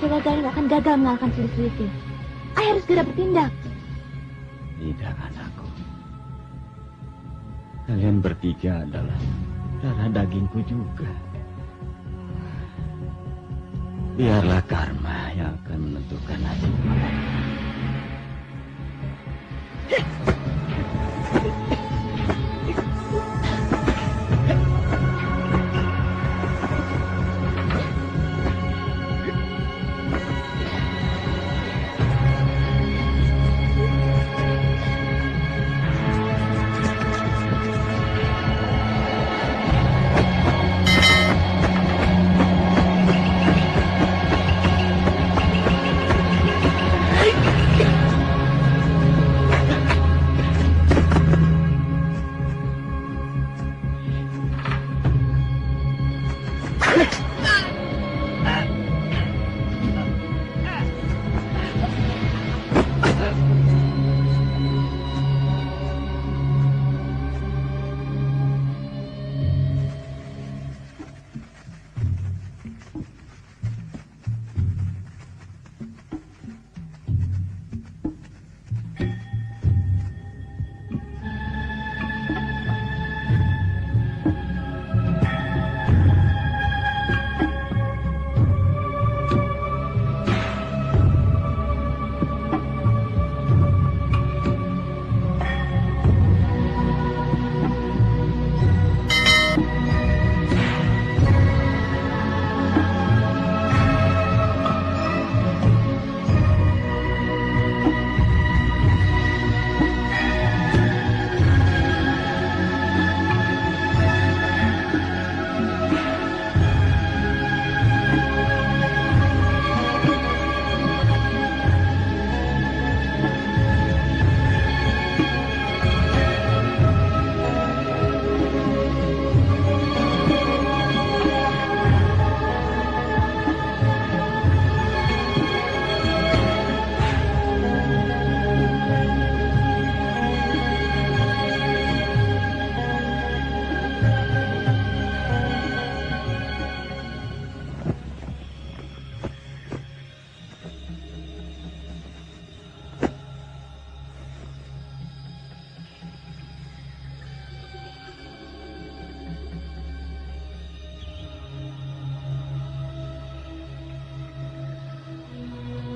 Saudara Galuh akan gagal mengalahkan Suliswiti. Ayah harus segera bertindak. Tidak, anakku. Kalian bertiga adalah darah dagingku juga. Biarlah karma yang akan menentukan nasib mereka.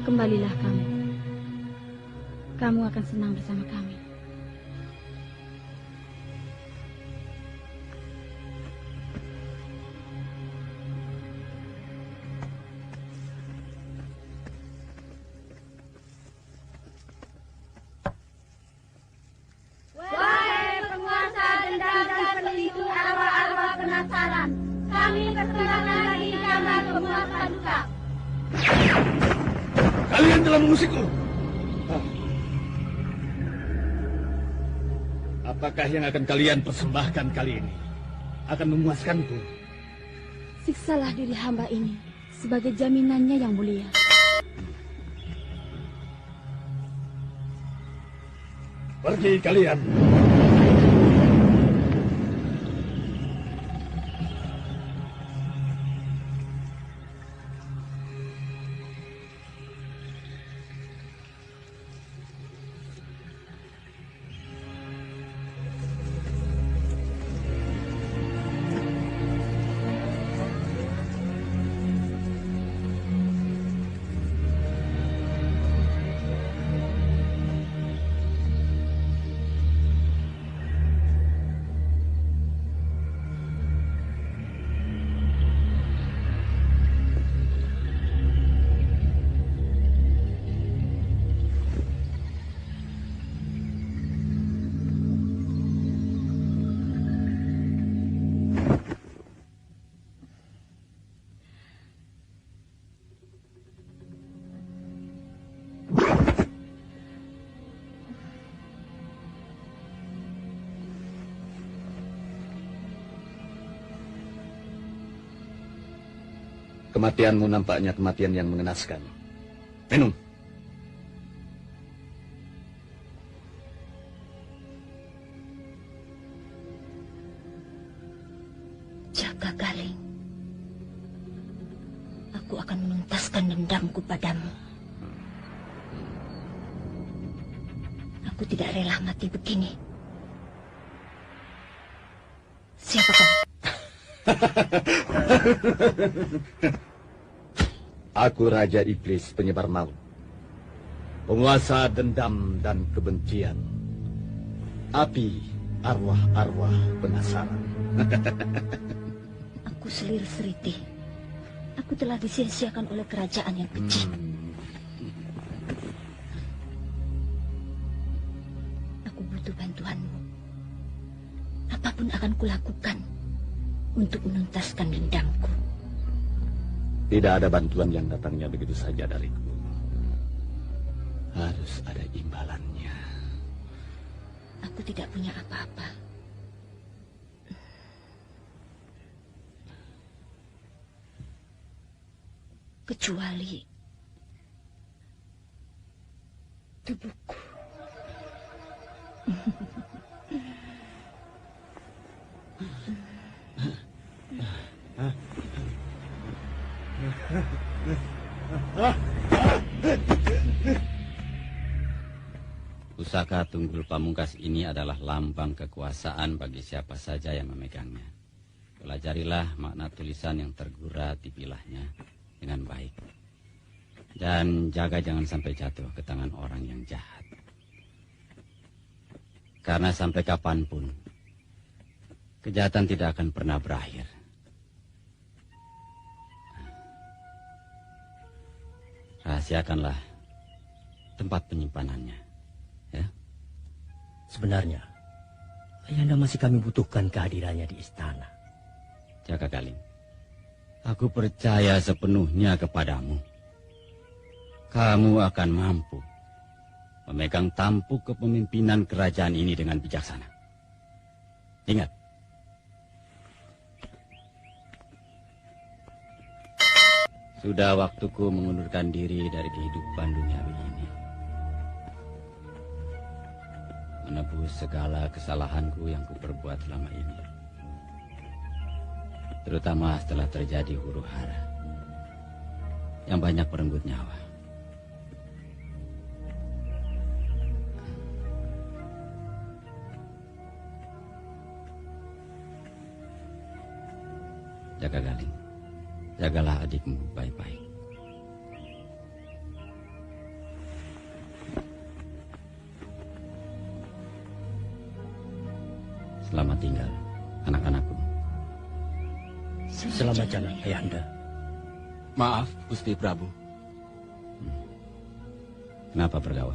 Kembalilah kamu. Kamu akan senang bersama kami. Wahai penguasa dendam dan pelindung arwah-arwah penasaran, kami perkenalkan lagi gambar penguasa duka. Kalian telah mengusikku. Apakah yang akan kalian persembahkan kali ini akan memuaskanku? Siksalah diri hamba ini sebagai jaminannya yang mulia. Pergi kalian. Kematianmu nampaknya kematian yang mengenaskan. Minum. Jaka Galing, aku akan menuntaskan dendamku padamu. Aku tidak rela mati begini. Siapa kau? Aku Raja Iblis penyebar maut, penguasa dendam dan kebencian, api arwah-arwah penasaran. Aku Selir Seriti. Aku telah disia-siakan oleh kerajaan yang kecil. Aku butuh bantuanmu. Apapun akan kulakukan untuk menuntaskan dendamku. Tidak ada bantuan yang datangnya begitu saja dariku. Harus ada imbalannya. Aku tidak punya apa-apa. Kecuali tubuhku. Pusaka Tunggul Pamungkas ini adalah lambang kekuasaan bagi siapa saja yang memegangnya. Pelajarilah makna tulisan yang tergura di bilahnya dengan baik. Dan jaga jangan sampai jatuh ke tangan orang yang jahat. Karena sampai kapanpun, kejahatan tidak akan pernah berakhir. Rahasiakanlah tempat penyimpanannya. Ya? Sebenarnya, Ayahanda masih kami butuhkan kehadirannya di istana. Jaka Galing, aku percaya sepenuhnya kepadamu. Kamu akan mampu memegang tampuk kepemimpinan kerajaan ini dengan bijaksana. Ingat, sudah waktuku mengundurkan diri dari kehidupan duniawi ini. Menebus segala kesalahanku yang kuperbuat selama ini. Terutama setelah terjadi huru-hara yang banyak merenggut nyawa. Jaka Galing, jagalah adikmu baik-baik. Selamat tinggal, anak-anakku. Selamat jalan, Ayahanda. Maaf, Gusti Prabu. Kenapa Pergawa?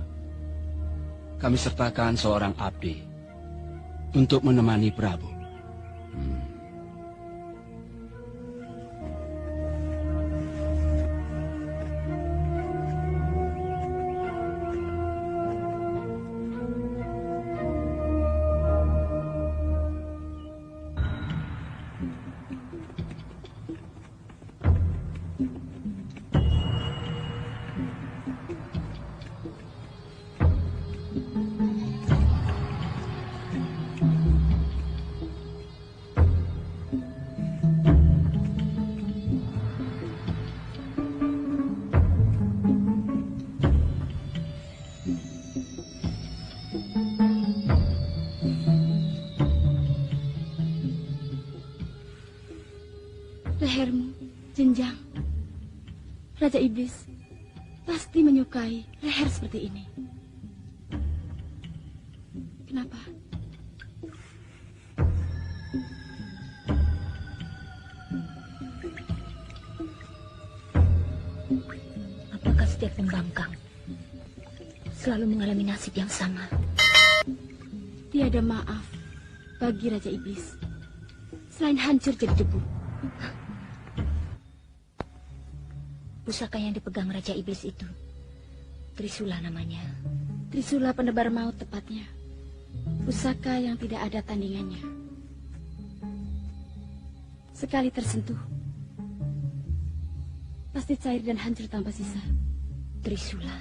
Kami sertakan seorang abdi untuk menemani Prabu. Lehermu, jenjang. Raja Iblis pasti menyukai leher seperti ini. Kenapa? Apakah setiap pembangkang selalu mengalami nasib yang sama? Tiada maaf bagi Raja Iblis selain hancur jadi debu. Pusaka yang dipegang Raja Iblis itu Trisula namanya. Trisula penebar maut tepatnya. Pusaka yang tidak ada tandingannya. Sekali tersentuh pasti cair dan hancur tanpa sisa. Trisula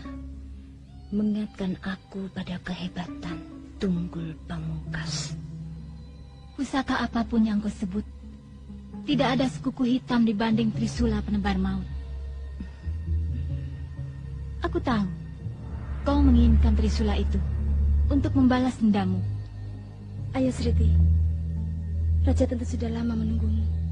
mengingatkan aku pada kehebatan Tunggul Pamungkas. Pusaka apapun yang kau sebut, tidak ada sekuku hitam dibanding Trisula penebar maut. Aku tahu kau menginginkan Trisula itu untuk membalas dendammu. Ayo Sriti, Raja tentu sudah lama menunggumu.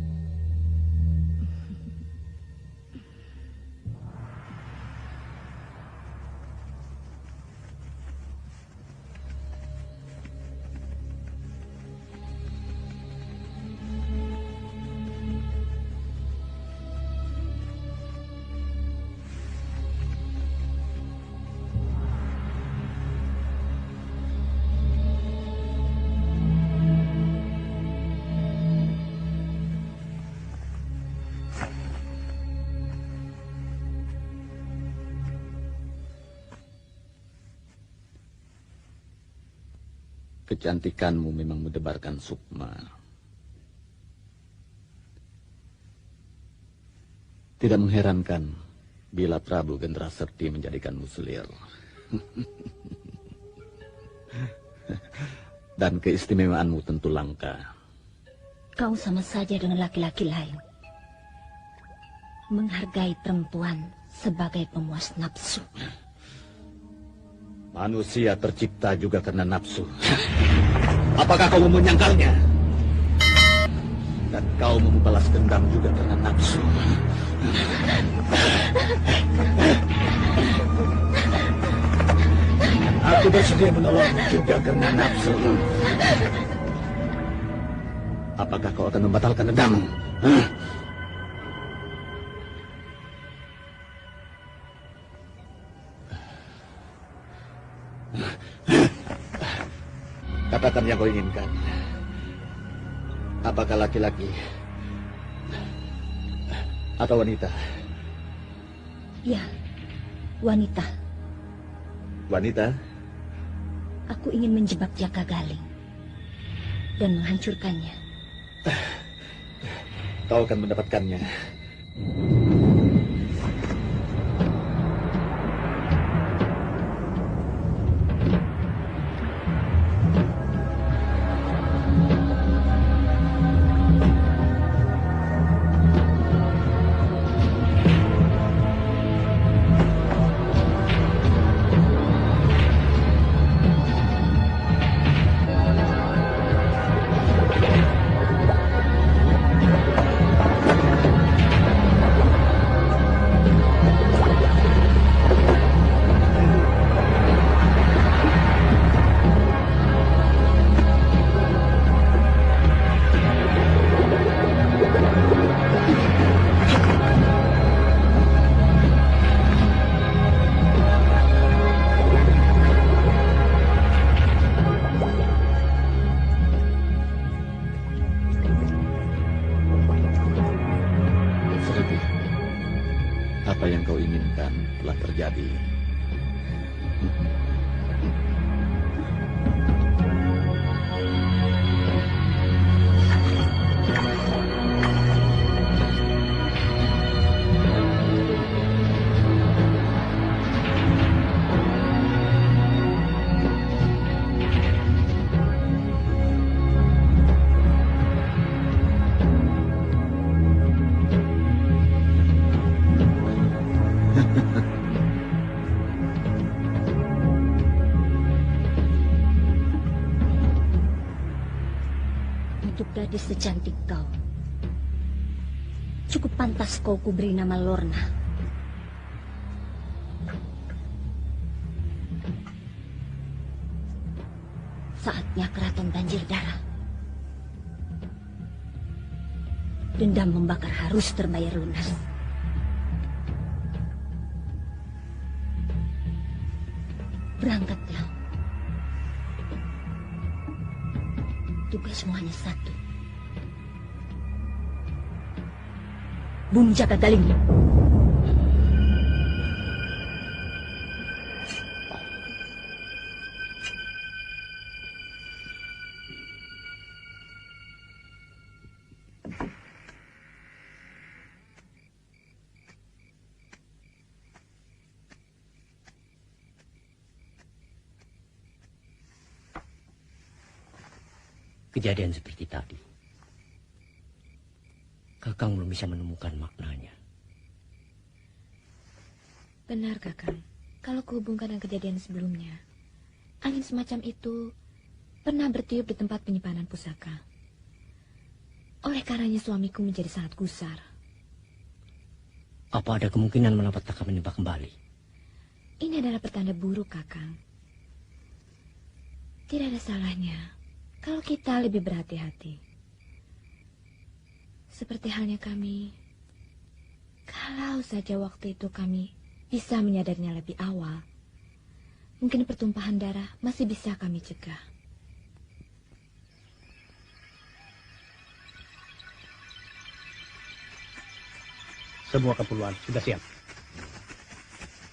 Kecantikanmu memang mendebarkan sukma. Tidak mengherankan bila Prabu Gendrasekti menjadikanmu selir. Dan keistimewaanmu tentu langka. Kau sama saja dengan laki-laki lain. Menghargai perempuan sebagai pemuas nafsu. Manusia tercipta juga karena nafsu. Apakah kau mau menyangkalnya? Dan kau mau membalas dendam juga karena nafsu. Aku bersedia menolongmu juga karena nafsu. Apakah kau akan membatalkan dendammu? Katakan yang kau inginkan. Apakah laki-laki atau wanita? Ya, wanita. Wanita? Aku ingin menjebak Jaka Galing dan menghancurkannya. Kau akan mendapatkannya. Apa yang kau inginkan telah terjadi. Untuk gadis secantik kau, cukup pantas kau kuberi nama Lorna. Saatnya keraton banjir darah. Dendam membakar harus terbayar lunas. Berangkatlah. Tugasmu hanya satu. Bunuh Jaka Galing. Kejadian seperti tadi. Kakang belum bisa menemukan maknanya. Benar, Kakang. Kalau kuhubungkan dengan kejadian sebelumnya, angin semacam itu pernah bertiup di tempat penyimpanan pusaka. Oleh karenanya suamiku menjadi sangat gusar. Apa ada kemungkinan malapetaka menimpa kembali? Ini adalah pertanda buruk, Kakang. Tidak ada salahnya kalau kita lebih berhati-hati. Seperti halnya kami, kalau saja waktu itu kami bisa menyadarinya lebih awal, mungkin pertumpahan darah masih bisa kami cegah. Semua keperluan sudah siap.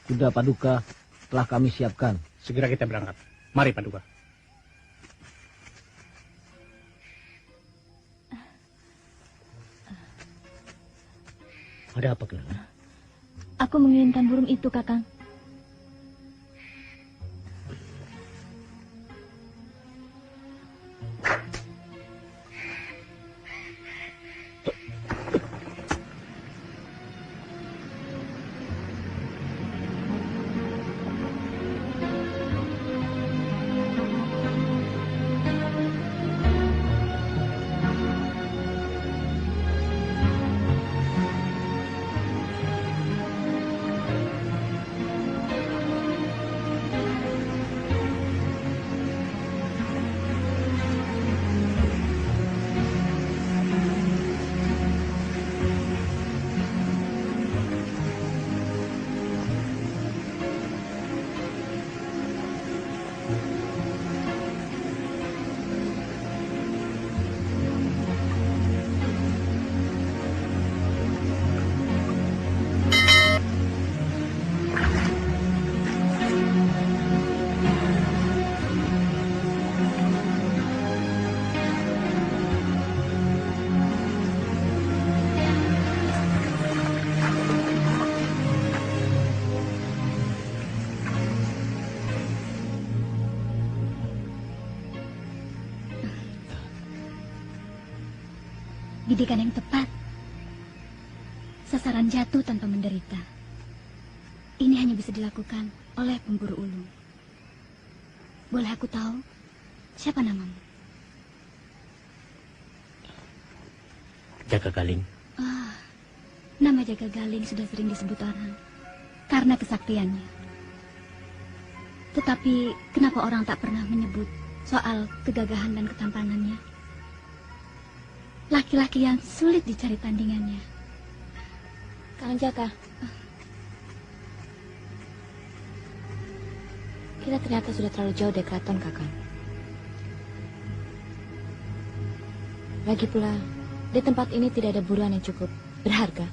Sudah, Paduka. Telah kami siapkan. Segera kita berangkat. Mari, Paduka. Ada apa, Kelana? Aku menginginkan burung itu, Kakang. Bidikan yang tepat. Sasaran jatuh tanpa menderita. Ini hanya bisa dilakukan oleh pemburu ulung. Boleh aku tahu siapa namamu? Jaga Galing. Ah, nama Jaga Galing sudah sering disebut orang karena kesaktiannya. Tetapi kenapa orang tak pernah menyebut soal kegagahan dan ketampanannya? Laki-laki yang sulit dicari tandingannya. Kang Jaka, kita ternyata sudah terlalu jauh dari keraton, Kakang. Lagi pula, di tempat ini tidak ada buruan yang cukup berharga.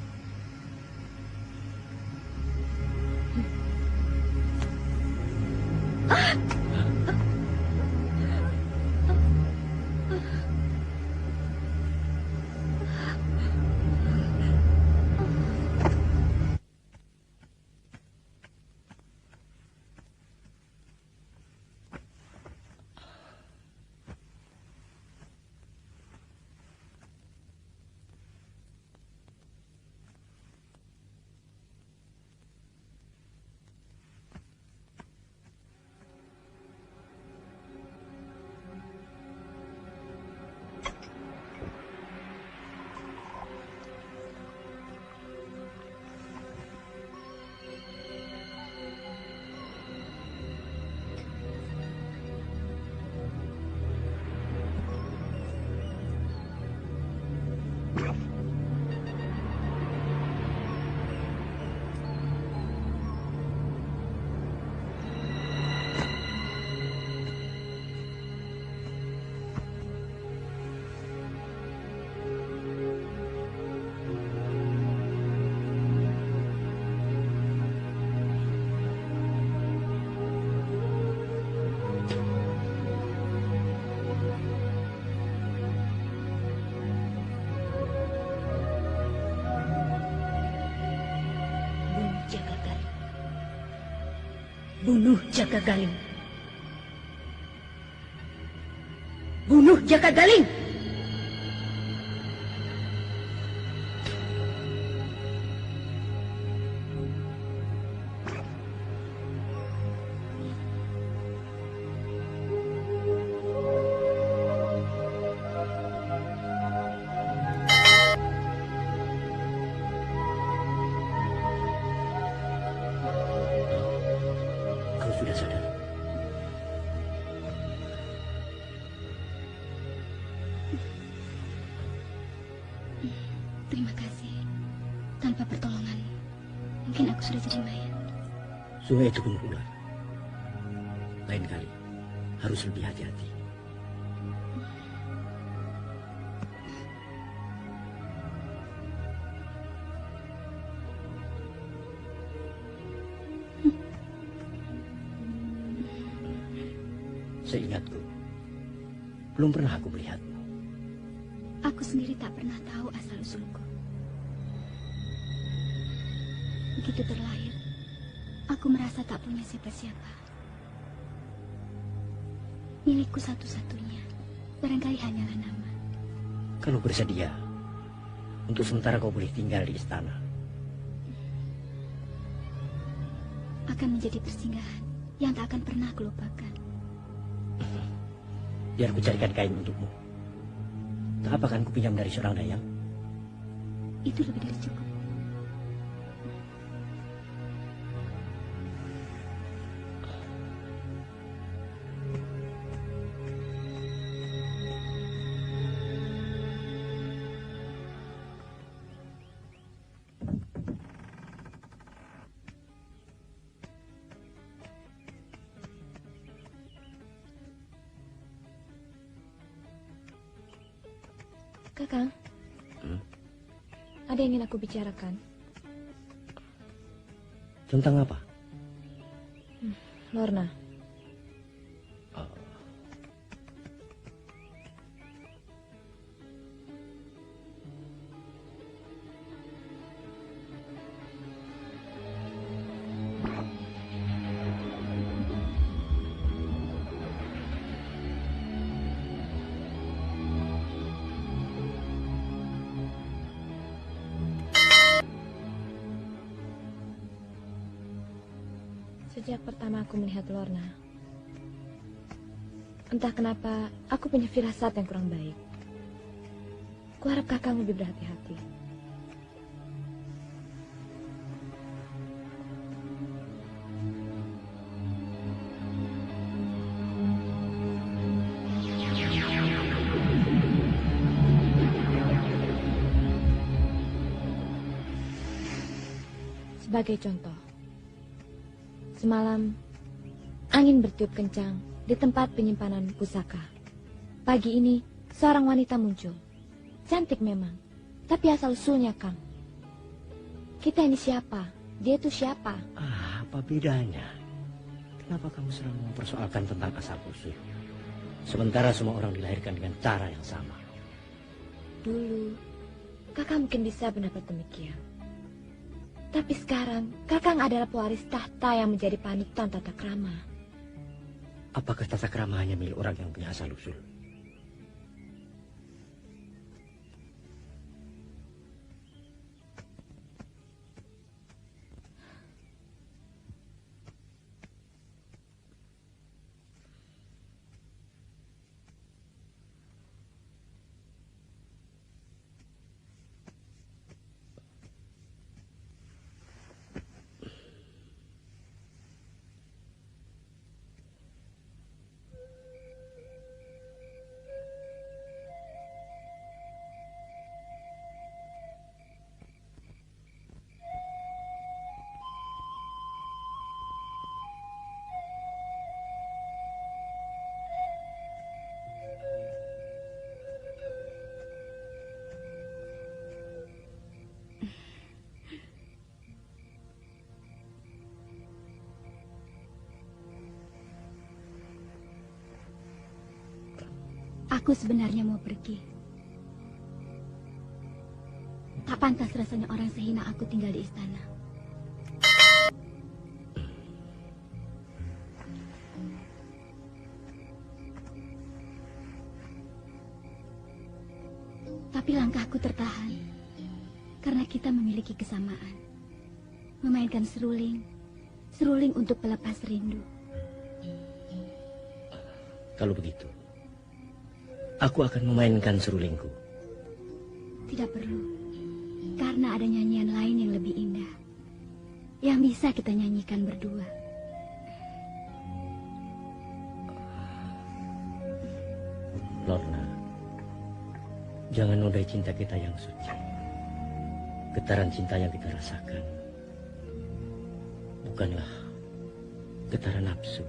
Bunuh Jaga Galing. Bunuh Jaga Galing. aku sudah jadi mayat. Sungai itu penuh ular. Lain kali harus lebih hati-hati. Seingatku, belum pernah aku melihatmu. Aku sendiri tak pernah tahu asal-usulku. Begitu terlahir, aku merasa tak punya siapa-siapa. Milikku satu-satunya, barangkali hanyalah nama. Kalau bersedia, untuk sementara kau boleh tinggal di istana. Akan menjadi persinggahan yang tak akan pernah aku lupakan. Biar ku carikan kain untukmu. Tak apa kan ku pinjam dari seorang dayang? Itu lebih dari cukup. Kakang, ada yang ingin aku bicarakan. Tentang apa? Lorna. Sejak pertama aku melihat Lorna, entah kenapa aku punya firasat yang kurang baik. Kuharap kakang lebih berhati-hati. Sebagai contoh, semalam, angin bertiup kencang di tempat penyimpanan pusaka. Pagi ini, seorang wanita muncul. Cantik memang, tapi asal-usulnya, Kang. Kita ini siapa? Dia itu siapa? Apa bedanya? Kenapa kamu selalu mempersoalkan tentang asal-usul? Sementara semua orang dilahirkan dengan cara yang sama. Dulu, kakak mungkin bisa pendapat demikian. Tapi sekarang, kakang adalah pewaris tahta yang menjadi panutan tata krama. Apakah tata krama hanya milik orang yang punya asal-usul? Aku sebenarnya mau pergi. Tak pantas rasanya orang sehina aku tinggal di istana. Tapi langkahku tertahan karena kita memiliki kesamaan. Memainkan seruling untuk pelepas rindu. Kalau begitu, aku akan memainkan serulingku. Tidak perlu, karena ada nyanyian lain yang lebih indah, yang bisa kita nyanyikan berdua. Lorna, jangan nodai cinta kita yang suci. Getaran cinta yang kita rasakan bukanlah getara nafsu.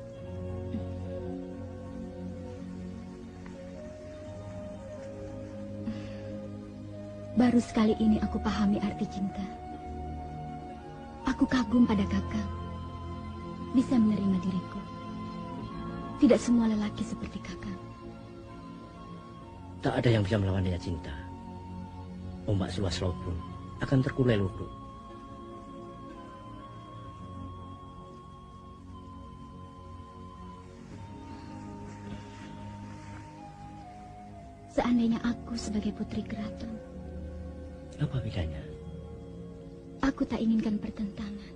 Baru sekali ini aku pahami arti cinta. Aku kagum pada Kakang. Bisa menerima diriku. Tidak semua lelaki seperti Kakang. Tak ada yang bisa melawan daya cinta. Ombak seluas laut pun akan terkulai lurus. Seandainya aku sebagai putri keraton, apa bedanya? aku tak inginkan pertentangan.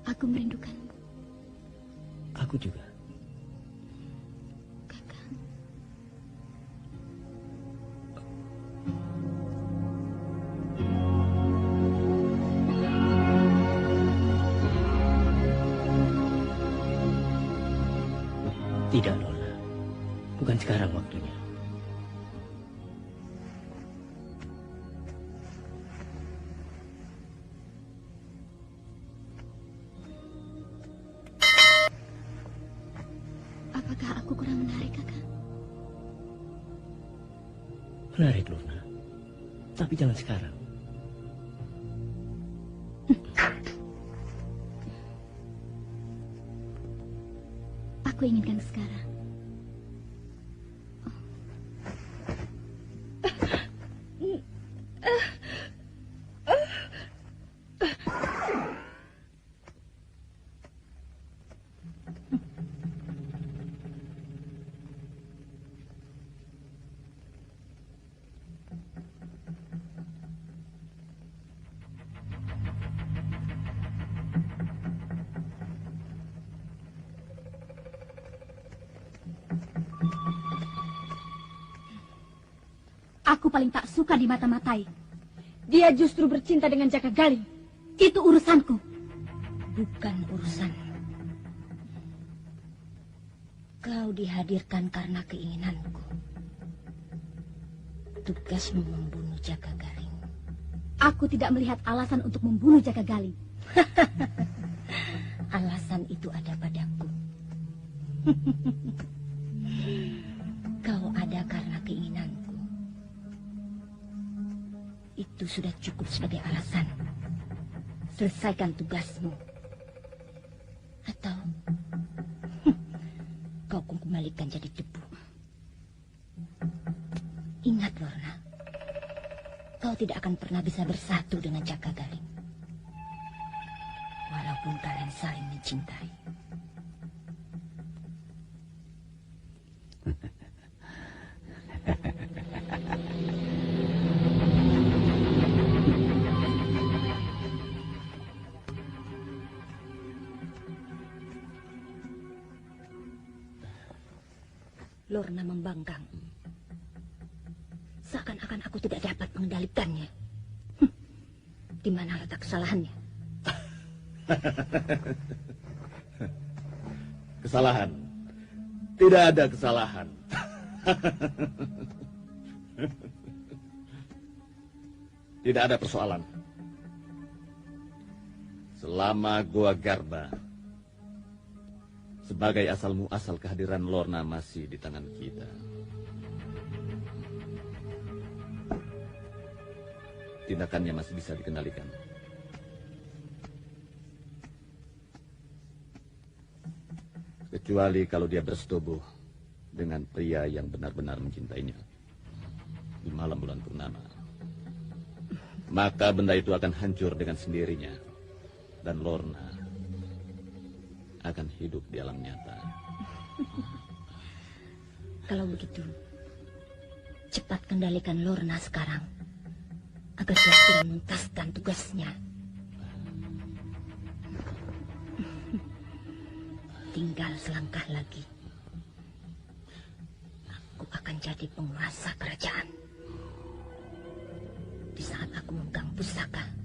Aku merindukanmu. Aku juga. Kakang. Tidak, Lorna. Bukan sekarang waktunya. Apakah aku kurang menarik, Kakang? Menarik, Lorna. Tapi jangan sekarang. Aku inginkan sekarang. Aku paling tak suka dimata-matai. Dia justru bercinta dengan Jaka Galing. Itu urusanku. Bukan urusan. Kau dihadirkan karena keinginanku. Tugasmu membunuh Jaka Galing. Aku tidak melihat alasan untuk membunuh Jaka Galing. Alasan itu ada padaku. Kau ada karena keinginanku. Itu sudah cukup sebagai alasan. Selesaikan tugasmu. Atau kau kembalikan jadi debu. Ingat, Lorna. Kau tidak akan pernah bisa bersatu dengan Jaka Galing. Walaupun kalian saling mencintai. Lorna membangkang. Seakan-akan aku tidak dapat mengendalikannya. Di mana letak kesalahannya? Kesalahan? Tidak ada kesalahan. Tidak ada persoalan. Selama Goa Garba sebagai asal-muasal kehadiran Lorna masih di tangan kita. Tindakannya masih bisa dikendalikan. Kecuali kalau dia bersetubuh dengan pria yang benar-benar mencintainya di malam bulan purnama. Maka benda itu akan hancur dengan sendirinya. Dan Lorna akan hidup di alam nyata. Kalau begitu, cepat kendalikan Lorna sekarang agar dia segera menuntaskan tugasnya. Tinggal selangkah lagi. Aku akan jadi penguasa kerajaan. Di saat aku memegang pusaka.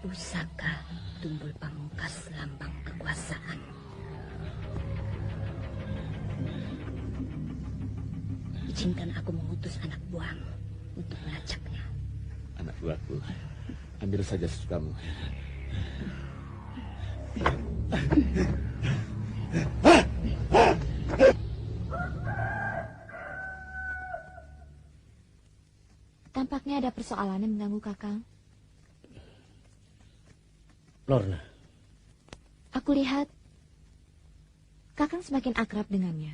Pusaka tumbul pamungkas lambang kekuasaan. Izinkan aku mengutus anak buahmu untuk melacaknya. Anak buahku, Ambil saja sesukamu. Tampaknya ada persoalan yang mengganggu Kakang. Lorna. Aku lihat Kakang semakin akrab dengannya.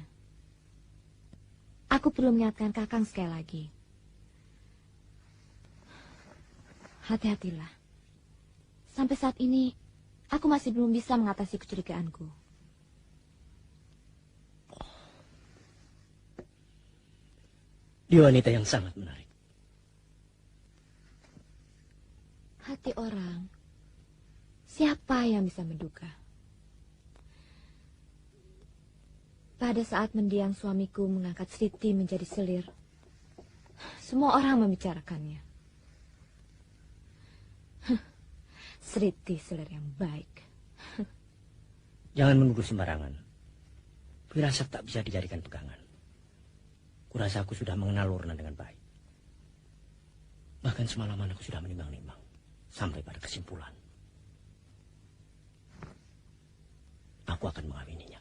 Aku perlu mengingatkan Kakang sekali lagi. Hati-hatilah. Sampai saat ini, aku masih belum bisa mengatasi kecurigaanku. Dia wanita yang sangat menarik. Hati orang, siapa yang bisa menduga? Pada saat mendiang suamiku mengangkat Sriti menjadi selir, semua orang membicarakannya. Sriti selir yang baik. Jangan menuduh sembarangan. Firasat tak bisa dijadikan pegangan. Kurasa aku sudah mengenal Lorna dengan baik. Bahkan semalaman aku sudah menimbang-nimbang sampai pada kesimpulan. Aku akan mengawininya.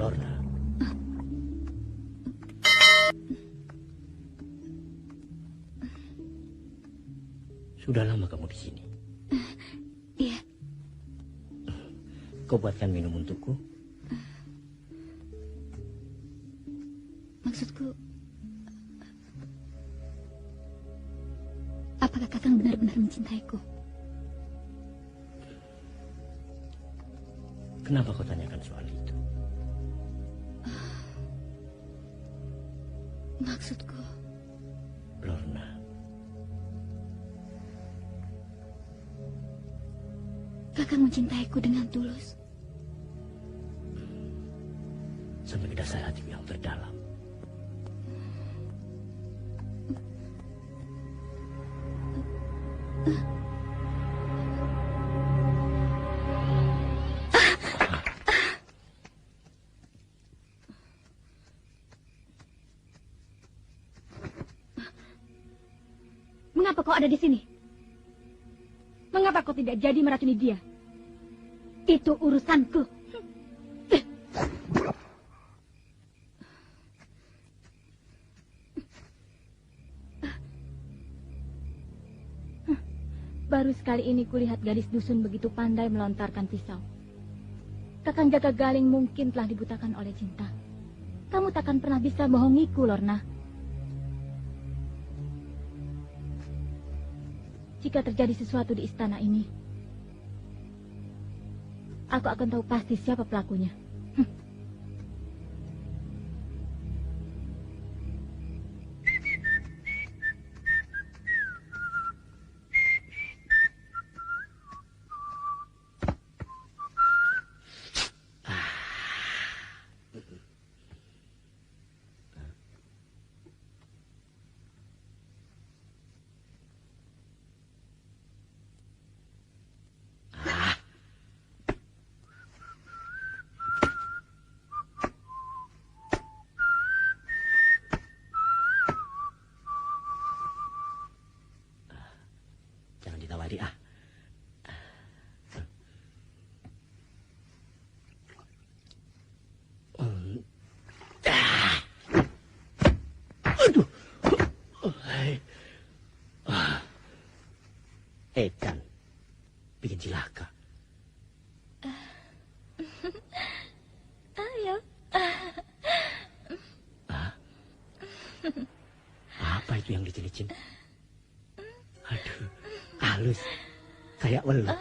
Lorna. Sudah lama kamu di sini? Iya. Kau buatkan minum untukku? Maksudku, apakah Kakang benar-benar mencintaiku? Kenapa kau tanyakan soal itu? Maksudku, Lorna. Kakang mencintaiku dengan tulus. Sampai ke dasar hati yang terdalam. Mengapa kau ada di sini? Mengapa kau tidak jadi meracuni dia? Itu urusanku. Baru sekali ini kulihat gadis dusun begitu pandai melontarkan pisau. Kakang Jaga Galing mungkin telah dibutakan oleh cinta. Kamu takkan pernah bisa bohongiku, Lorna. Jika terjadi sesuatu di istana ini, aku akan tahu pasti siapa pelakunya. Edan, bikin cilaka. Ayo. Apa itu yang licin-licin? Aduh, halus, kayak welut.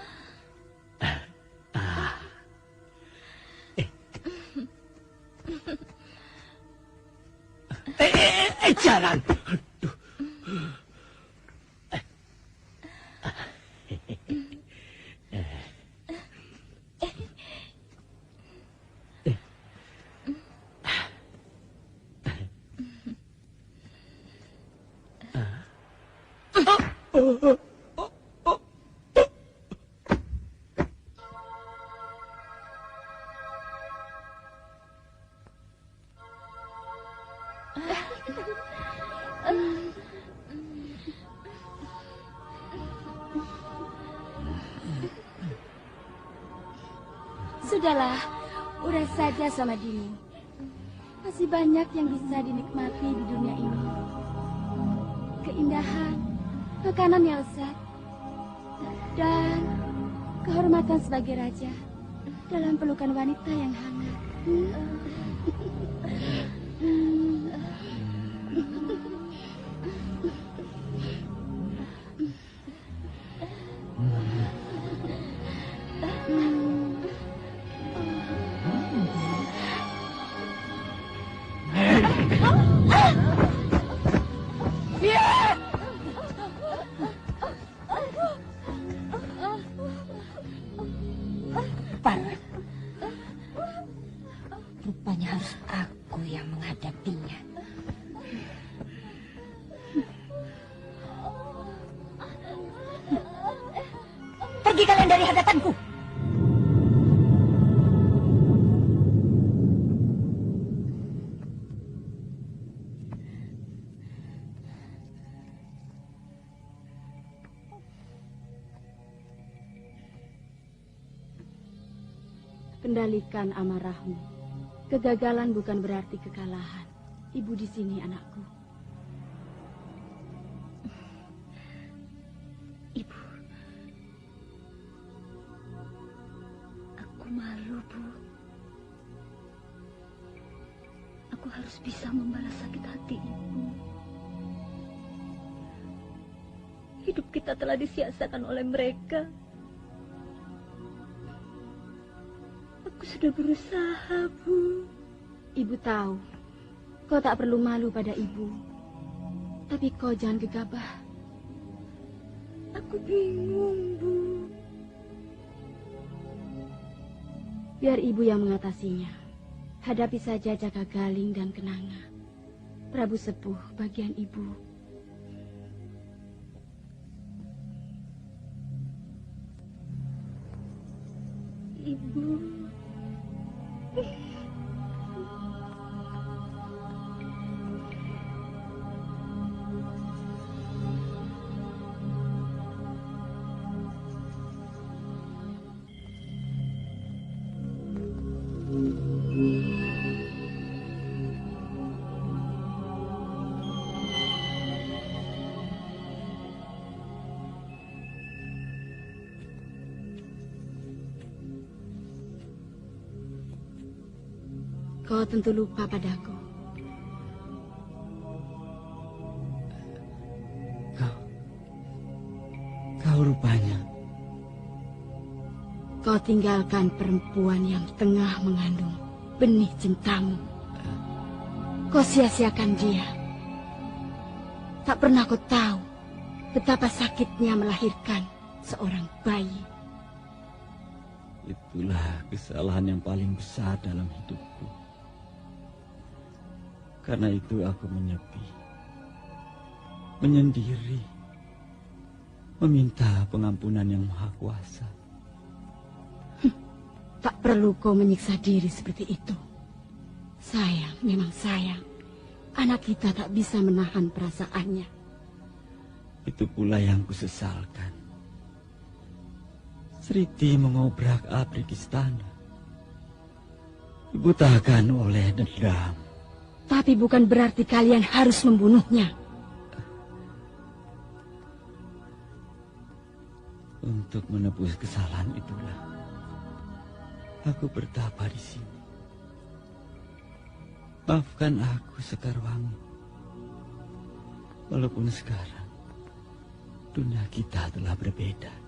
Jalan. Aduh. Sudahlah, urai saja sama Dini. Masih banyak yang bisa dinikmati di dunia ini. Keindahan, makanan yang lezat, dan kehormatan sebagai raja dalam pelukan wanita yang hangat. Rupanya harus aku yang menghadapinya. Pergi kalian dari hadapanku. Kendalikan amarahmu. Kegagalan bukan berarti kekalahan. Ibu di sini, anakku. Ibu, aku malu, Bu. Aku harus bisa membalas sakit hati Ibu. Hidup kita telah disia-siakan oleh mereka. Aku sudah berusaha, Bu. Ibu tahu, kau tak perlu malu pada ibu. Tapi kau jangan gegabah. Aku bingung, Bu. Biar ibu yang mengatasinya. Hadapi saja Jaka Galing dan Kenanga. Prabu Sepuh bagian ibu. Ibu. Kau tentu lupa padaku. Kau rupanya. Kau tinggalkan perempuan yang tengah mengandung benih cintamu. Kau sia-siakan dia. Tak pernah kau tahu betapa sakitnya melahirkan seorang bayi. Itulah kesalahan yang paling besar dalam hidupku. Karena itu aku menyepi, menyendiri, meminta pengampunan yang Maha Kuasa. Tak perlu kau menyiksa diri seperti itu. Sayang, memang sayang. Anak kita tak bisa menahan perasaannya. Itu pula yang kusesalkan. Sriti mengobrak-abrik istana, dibutakan oleh dendam. Tapi bukan berarti kalian harus membunuhnya. Untuk menebus kesalahan itulah aku bertapa di sini. Maafkan aku, Sekarwangi. Walaupun sekarang dunia kita telah berbeda.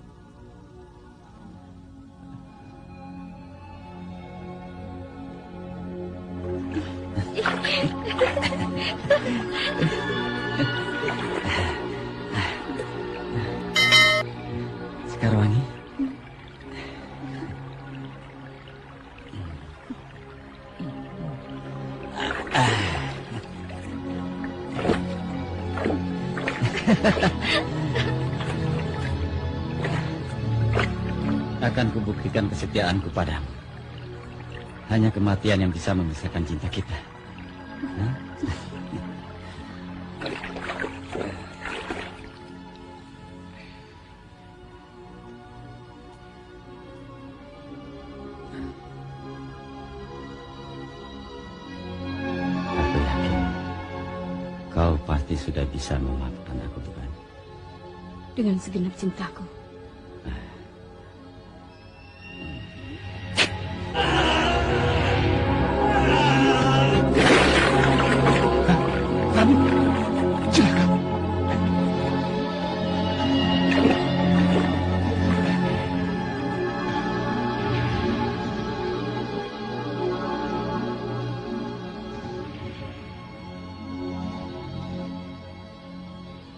Akan kubuktikan kesetiaanku padamu. Hanya kematian yang bisa memisahkan cinta kita. Hah? Aku yakin kau pasti sudah bisa memaafkan aku, bukan? Dengan segenap cintaku.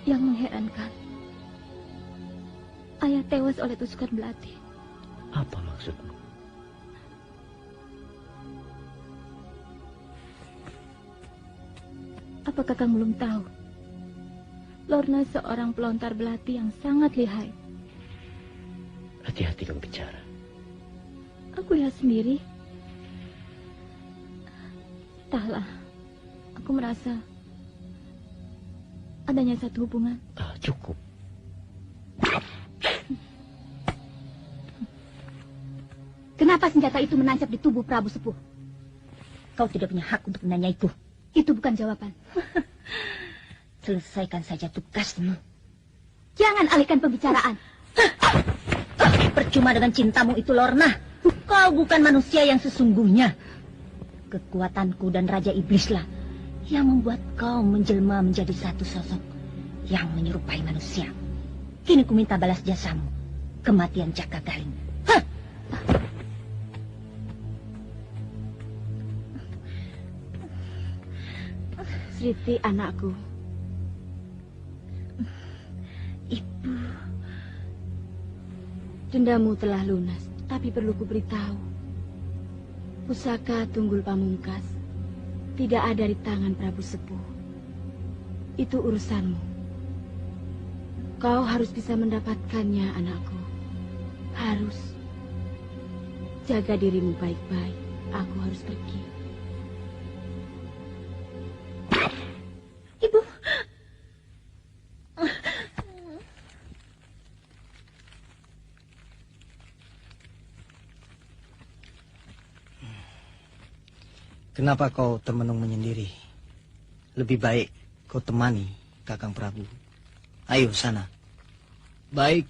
Yang mengherankan, ayah tewas oleh tusukan belati. Apa maksudmu? Apa kakang belum tahu? Lorna seorang pelontar belati yang sangat lihai. Hati-hati kau bicara. Aku lihat sendiri. Entahlah, aku merasa adanya satu hubungan. Cukup. Kenapa senjata itu menancap di tubuh Prabu Sepuh? Kau tidak punya hak untuk menanyaiku. Itu bukan jawaban. Selesaikan saja tugasmu. Jangan alihkan pembicaraan. Percuma dengan cintamu itu, Lorna. Kau bukan manusia yang sesungguhnya. Kekuatanku dan Raja Iblislah yang membuat kau menjelma menjadi satu sosok yang menyerupai manusia. Kini ku minta balas jasamu, kematian Caka Galing. Sriti, anakku. Ibu. Dendamu telah lunas, tapi perlu ku beritahu. Pusaka Tunggul Pamungkas tidak ada di tangan Prabu Sepuh. Itu urusanmu. Kau harus bisa mendapatkannya, anakku. Harus. Jaga dirimu baik-baik. Aku harus pergi. Ibu. Kenapa kau termenung menyendiri? Lebih baik kau temani Kakang Prabu. Ayo sana. Baik.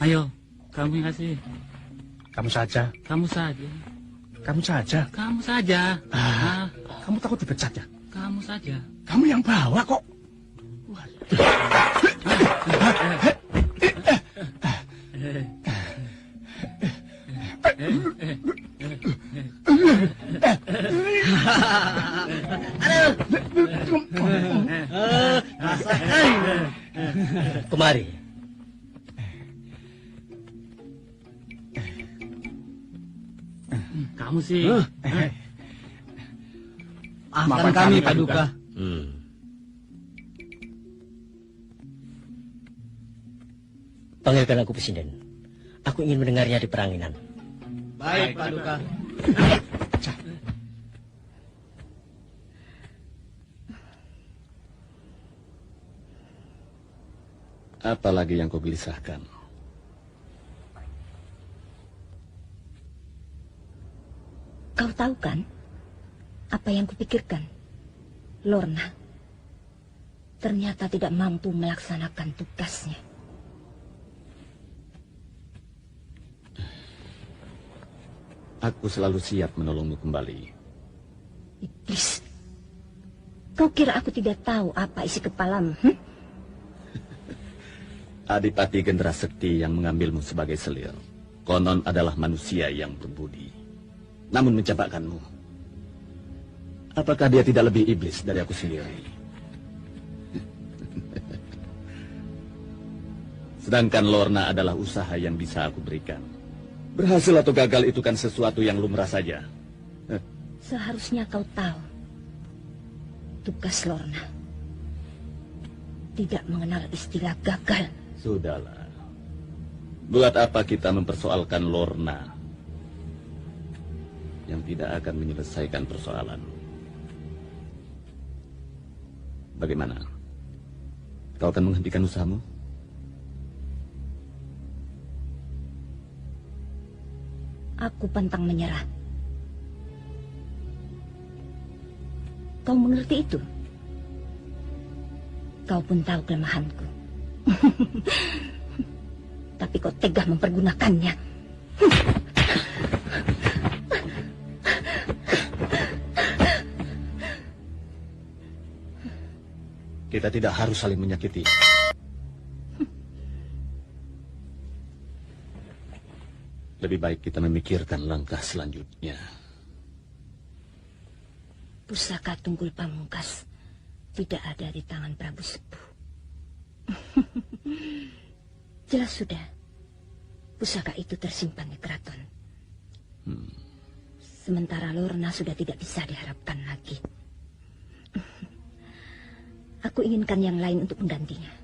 Ayo, kamu yang kasih. Kamu saja. Kamu saja. Kamu saja. Kamu saja. Kamu takut dipecat ya? Kamu saja. Kamu yang bawa kok. Rasakan. Kemari. Kamu sih. Maafkan kami, Paduka. Panggilkan aku Presiden. Aku ingin mendengarnya di peranginan. Baik, Paduka. Apa lagi yang kau gelisahkan? Kau tahu kan apa yang kupikirkan? Lorna ternyata tidak mampu melaksanakan tugasnya. Aku selalu siap menolongmu kembali. Iblis, kau kira aku tidak tahu apa isi kepalamu? Adipati Gendera Sekti yang mengambilmu sebagai selir, konon adalah manusia yang berbudi. Namun mencapakanmu, apakah dia tidak lebih iblis dari aku sendiri? Sedangkan Lorna adalah usaha yang bisa aku berikan. Berhasil atau gagal itu kan sesuatu yang lumrah saja. Seharusnya kau tahu, tugas Lorna tidak mengenal istilah gagal. Sudahlah. Buat apa kita mempersoalkan Lorna yang tidak akan menyelesaikan persoalan? Bagaimana? Kau akan menghentikan usahamu? Aku pantang menyerah. Kau mengerti itu? Kau pun tahu kelemahanku. Tapi kau tega mempergunakannya. Kita tidak harus saling menyakiti. Lebih baik kita memikirkan langkah selanjutnya. Pusaka Tunggul Pamungkas tidak ada di tangan Prabu Sepuh. Jelas sudah, pusaka itu tersimpan di keraton. Sementara Lorna sudah tidak bisa diharapkan lagi. Aku inginkan yang lain untuk menggantinya.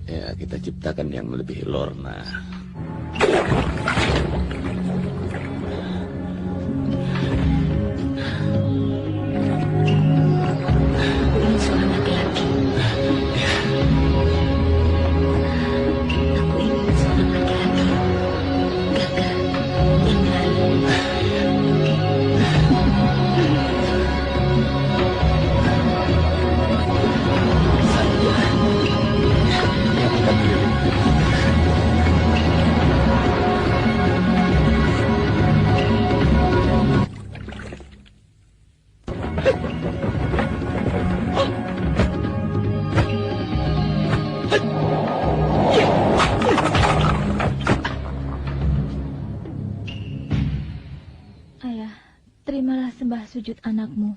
Ya, kita ciptakan yang melebihi Lorna. Sujud anakmu.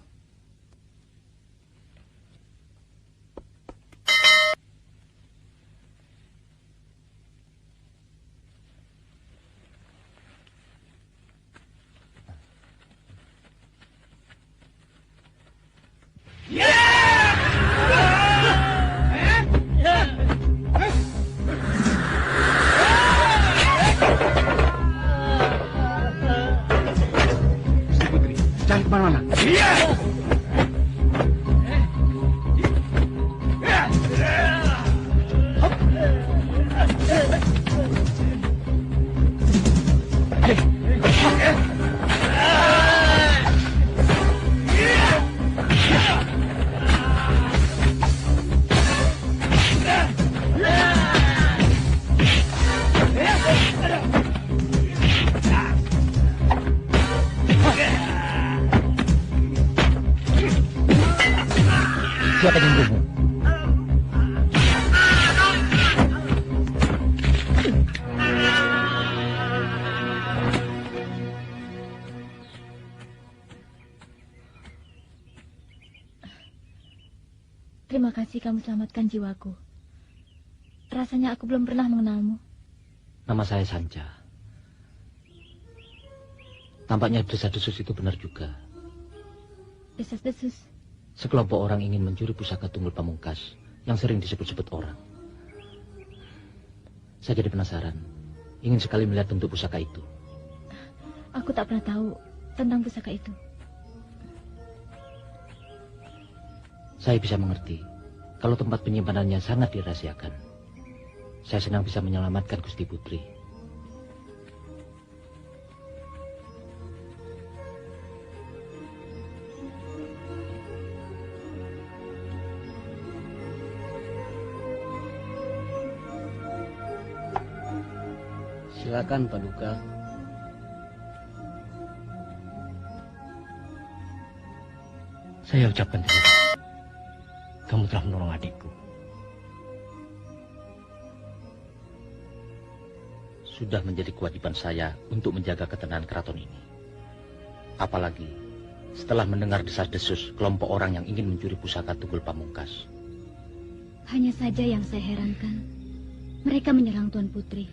Jangan kemana-mana. Siapa yang membunuhmu? Terima kasih kamu selamatkan jiwaku. Rasanya aku belum pernah mengenalmu. Nama saya Sanca. Tampaknya desas-desus itu benar juga. Desas-desus? Sekelompok orang ingin mencuri pusaka Tunggul Pamungkas yang sering disebut-sebut orang. Saya jadi penasaran. Ingin sekali melihat bentuk pusaka itu. Aku tak pernah tahu tentang pusaka itu. Saya bisa mengerti kalau tempat penyimpanannya sangat dirahasiakan. Saya senang bisa menyelamatkan Gusti Putri. Silakan Paduka. Saya ucapkan terima kasih. Kamu telah menolong adikku. sudah menjadi kewajiban saya untuk menjaga ketenangan keraton ini. Apalagi setelah mendengar desas-desus kelompok orang yang ingin mencuri pusaka Tunggul Pamungkas. Hanya saja yang saya herankan, mereka menyerang Tuan Putri.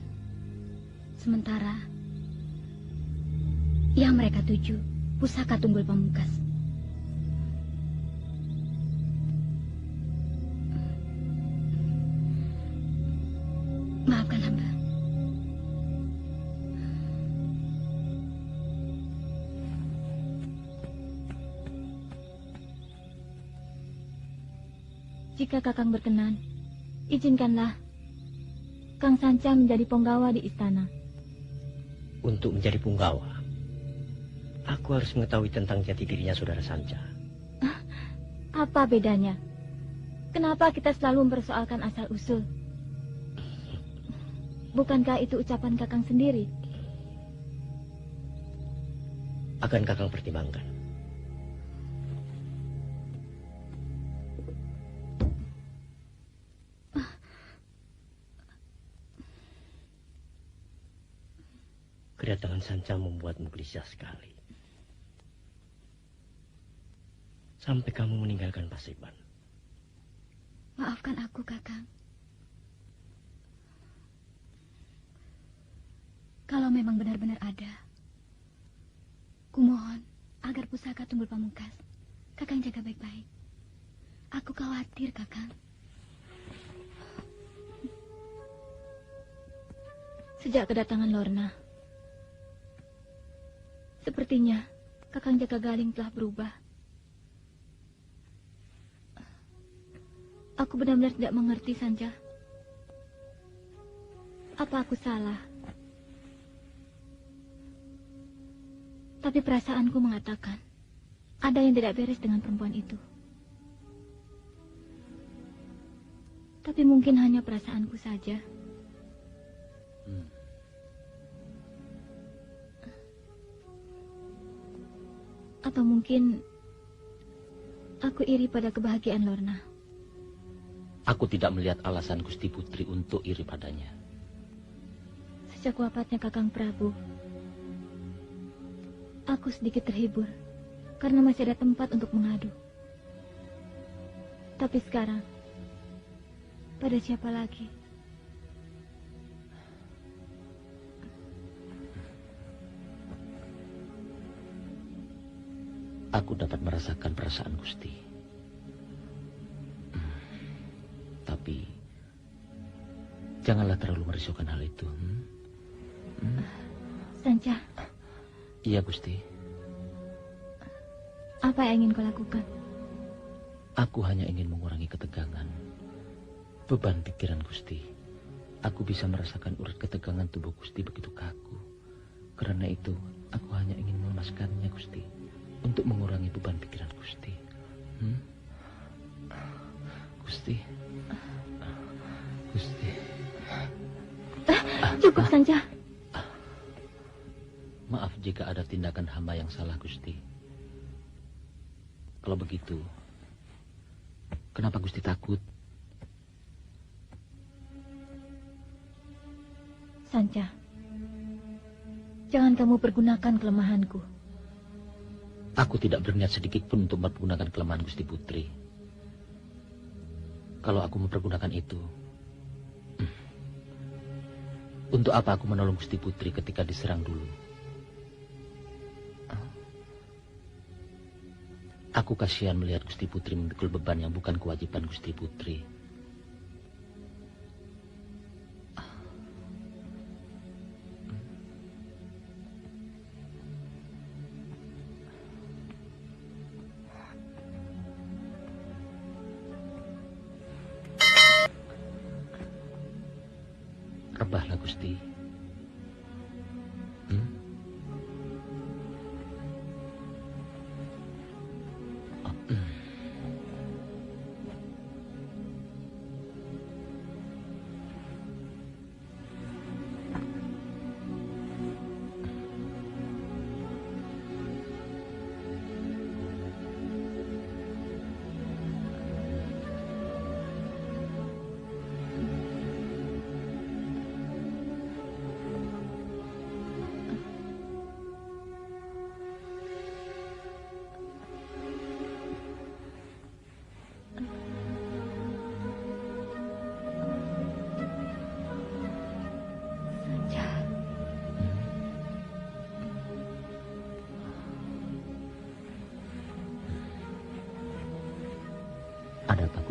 Sementara yang mereka tuju pusaka Tunggul Pamungkas. Maafkan hamba. Jika Kakang berkenan, izinkanlah Kang Sanca menjadi punggawa di istana. Untuk menjadi punggawa, aku harus mengetahui tentang jati dirinya saudara Sanca. Apa bedanya? Kenapa kita selalu mempersoalkan asal-usul? Bukankah itu ucapan Kakang sendiri? Akan Kakang pertimbangkan. Kedatangan Sanca membuatmu gelisah sekali. Sampai kamu meninggalkan Paseban. Maafkan aku, Kakang. Kalau memang benar-benar ada, kumohon agar pusaka Tunggul Pamungkas Kakang jaga baik-baik. Aku khawatir, Kakang. Sejak kedatangan Lorna, sepertinya Kakang Jaga Galing telah berubah. Aku benar-benar tidak mengerti, Sanca. Apa aku salah? Tapi perasaanku mengatakan ada yang tidak beres dengan perempuan itu. Tapi mungkin hanya perasaanku saja. Atau mungkin aku iri pada kebahagiaan Lorna. Aku tidak melihat alasan Gusti Putri untuk iri padanya. Sejak wafatnya Kakang Prabu, aku sedikit terhibur karena masih ada tempat untuk mengadu. Tapi sekarang, pada siapa lagi? Aku dapat merasakan perasaan Gusti. Tapi janganlah terlalu merisaukan hal itu. Sanca. Iya, Gusti. Apa yang ingin kau lakukan? Aku hanya ingin mengurangi ketegangan, beban pikiran Gusti. Aku bisa merasakan urat ketegangan tubuh Gusti begitu kaku. Karena itu, aku hanya ingin melemaskannya, Gusti. Untuk mengurangi beban pikiran Gusti. Gusti. Gusti. Cukup, Sanca. Maaf jika ada tindakan hamba yang salah, Gusti. Kalau begitu, kenapa Gusti takut? Sanca, jangan kamu pergunakan kelemahanku. Aku tidak berniat sedikit pun untuk mempergunakan kelemahan Gusti Putri. Kalau aku mempergunakan itu, untuk apa aku menolong Gusti Putri ketika diserang dulu? Aku kasihan melihat Gusti Putri memikul beban yang bukan kewajiban Gusti Putri. Rebahlah, Gusti.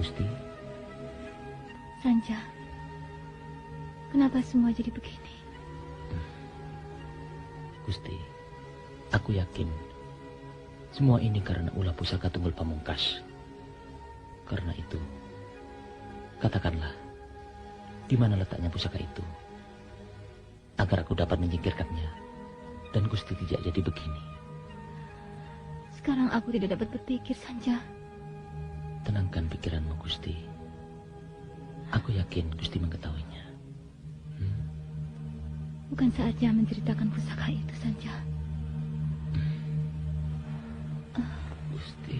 Gusti? Sanja, kenapa semua jadi begini? Gusti, aku yakin semua ini karena ulah pusaka Tunggul Pamungkas. Karena itu, katakanlah, di mana letaknya pusaka itu, agar aku dapat menyingkirkannya, dan Gusti tidak jadi begini. Sekarang aku tidak dapat berpikir, Sanja. Tenangkan pikiranmu, Gusti. Aku yakin Gusti mengetahuinya. Bukan saatnya menceritakan pusaka itu, Sanja. Gusti.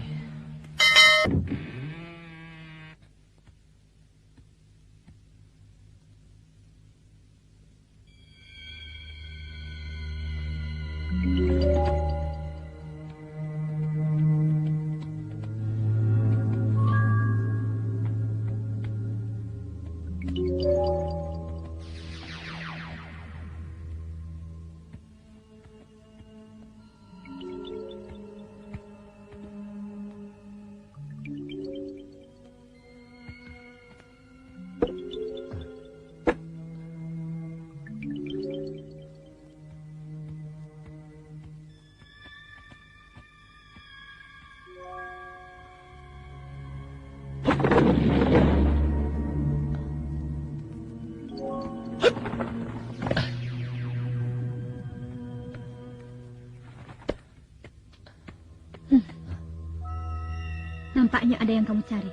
Nampaknya ada yang kamu cari.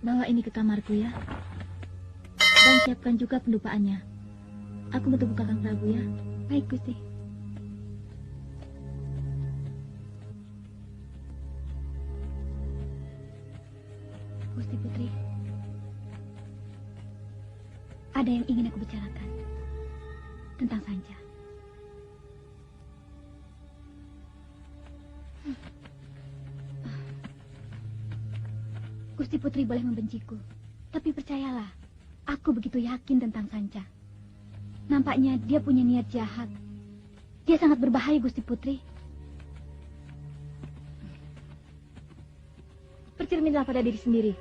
Bawa ini ke kamarku ya. Dan siapkan juga pendupaannya. Aku bertemu Kakang Prabu ya. Baik, Gusti. Gusti Putri, ada yang ingin aku bicarakan tentang Sanja. Gusti Putri boleh membenciku, tapi percayalah, aku begitu yakin tentang Sanja. Nampaknya dia punya niat jahat. Dia sangat berbahaya, Gusti Putri. Percerminlah pada diri sendiri.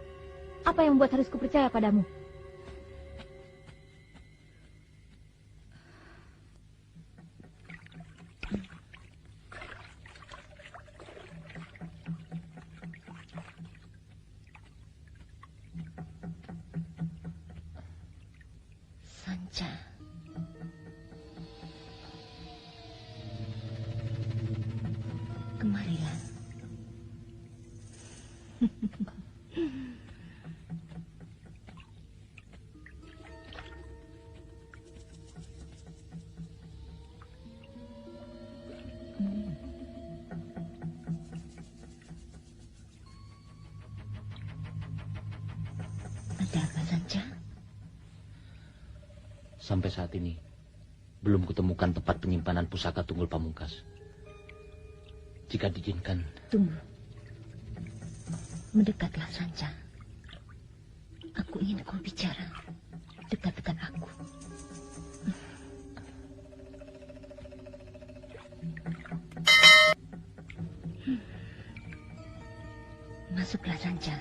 Apa yang membuat harus kupercaya padamu? Sanja. Kemarilah. Ada apa, Sanja? Sampai saat ini, belum kutemukan tempat penyimpanan pusaka Tunggul Pamungkas. Jika diizinkan... Tunggu. Mendekatlah, Sanja. Aku ingin kau bicara. Dekat-dekat aku. Masuklah, Sanja.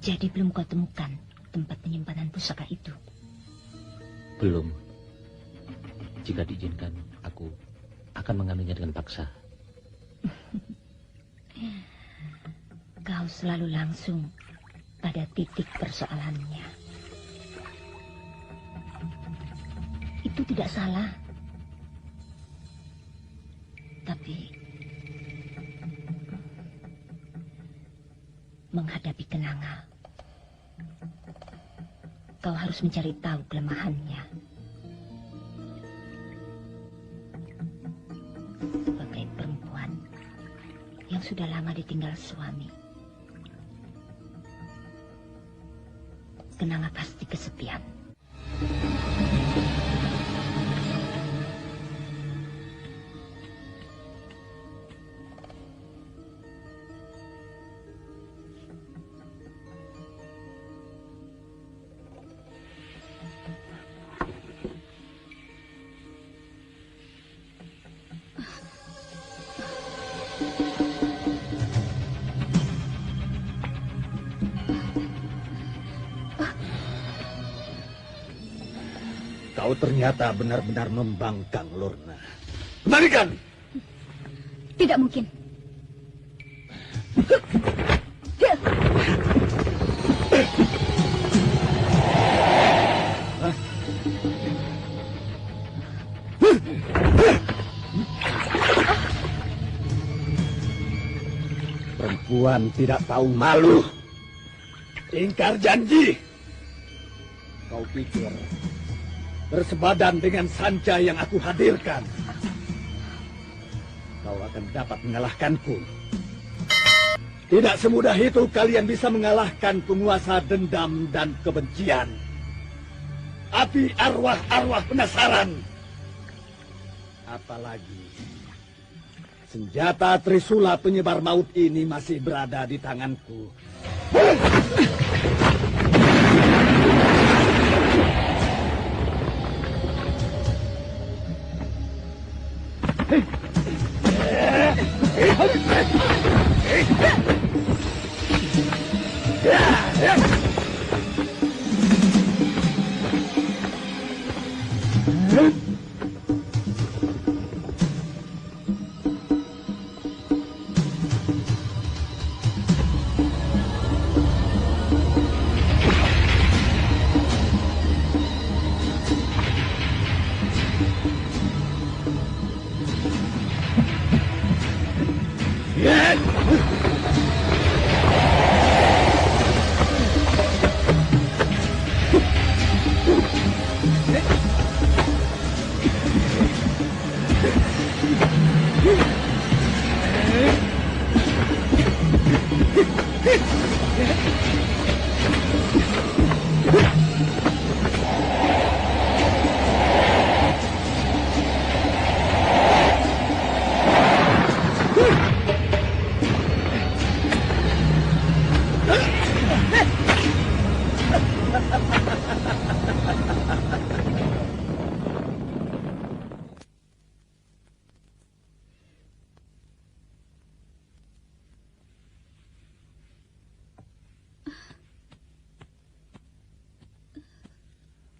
Jadi belum kau temukan tempat penyimpanan pusaka itu? Belum. Jika diizinkan, aku akan mengambilnya dengan paksa. Kau selalu langsung pada titik persoalannya. Itu tidak salah. Tapi menghadapi kenanga, kau harus mencari tahu kelemahannya. Sebagai perempuan yang sudah lama ditinggal suami, terkena napas di kesepian. Kau ternyata benar-benar membangkang, Lorna. Kembalikan! Tidak mungkin. Perempuan tidak tahu malu. Ingkar janji. Kau pikir bersebadan dengan Sanca yang aku hadirkan, kau akan dapat mengalahkanku. Tidak semudah itu kalian bisa mengalahkan penguasa dendam dan kebencian. Api arwah-arwah penasaran. Apalagi senjata Trisula penyebar maut ini masih berada di tanganku.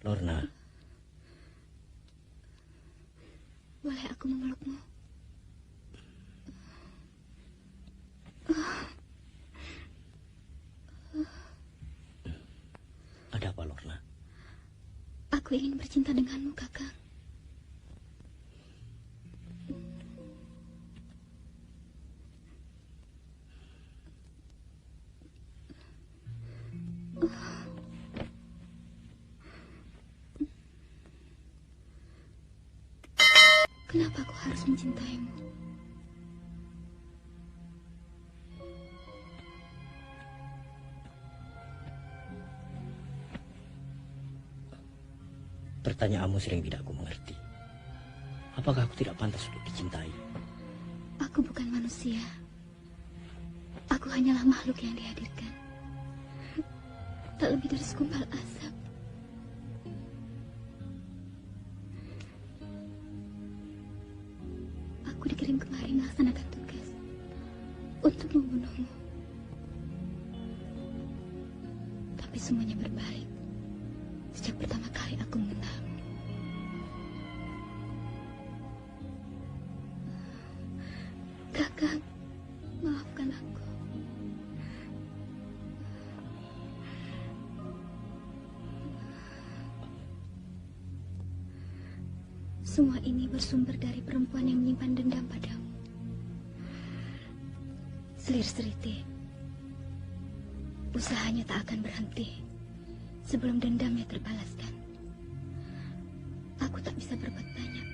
Lorna. Boleh aku memelukmu? Ada apa, Lorna? Aku ingin bercinta denganmu, Kakang. Kenapa aku harus mencintaimu? Pertanyaanmu sering tidak aku mengerti. Apakah aku tidak pantas untuk dicintai? Aku bukan manusia. Aku hanyalah makhluk yang dihadirkan. Tak lebih dari segumpal asap. Aku dikirim kemari melaksanakan tugas untuk membunuhmu. Tapi semuanya berbalik sejak pertama kali aku mengenalmu. Kakang, maafkan aku. Semua ini bersumber dari perempuan yang menyimpan dendam padamu. Selir Seriti, usahanya tak akan berhenti sebelum dendamnya terbalaskan. Aku tak bisa berbuat banyak,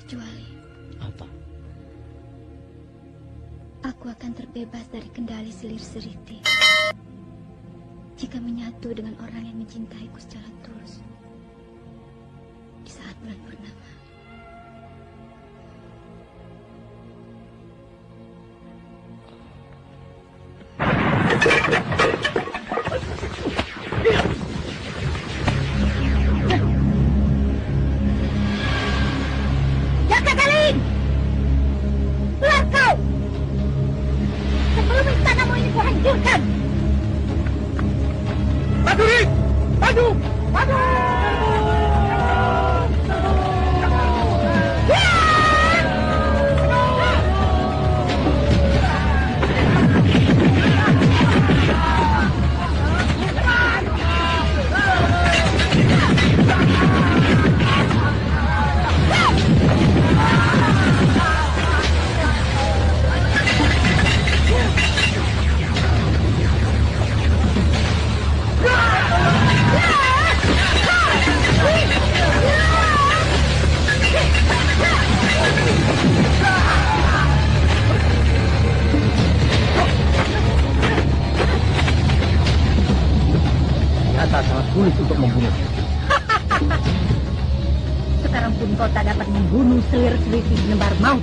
kecuali apa? Aku akan terbebas dari kendali Selir Seriti. jika menyatu dengan orang yang mencintaiku secara tulus di saat bulan purnama. Jaka Galing! Keluar kau! Sebelum istanamu ini kuhancurkan! Maduri! Maju! Maju! Ternyata sangat sulit untuk membunuh. Sekarang pun kau tak dapat membunuh selir-selir si penebar maut.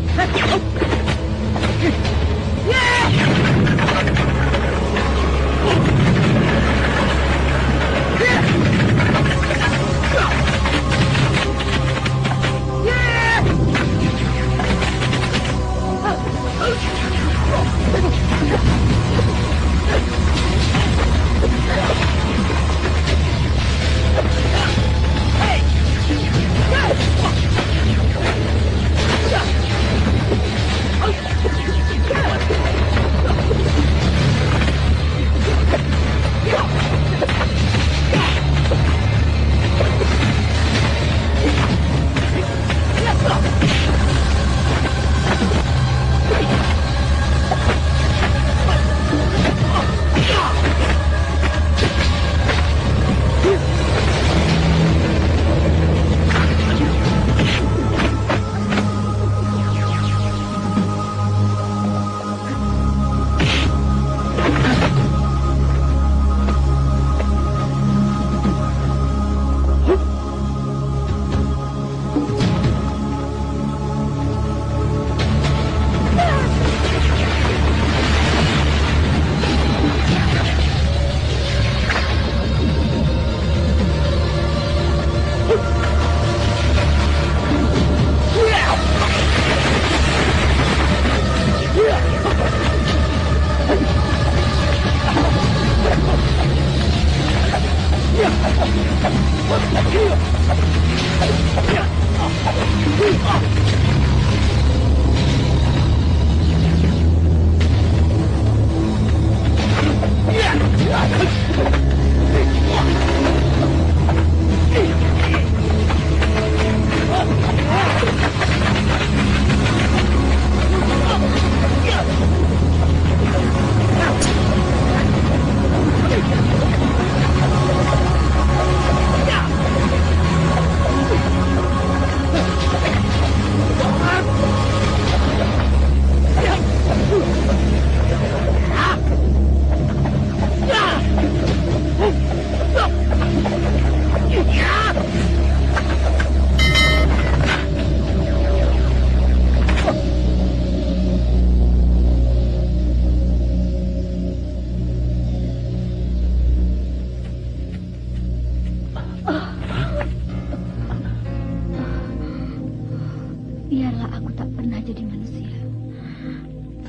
Biarlah aku tak pernah jadi manusia,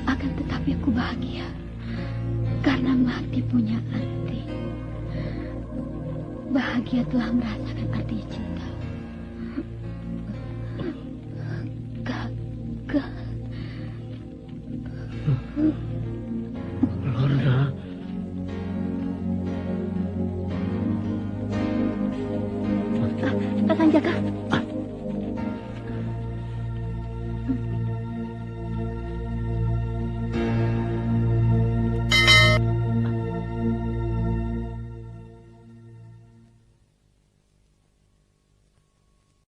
akan tetapi aku bahagia karena mati punya arti. Bahagia telah merasakan arti cinta.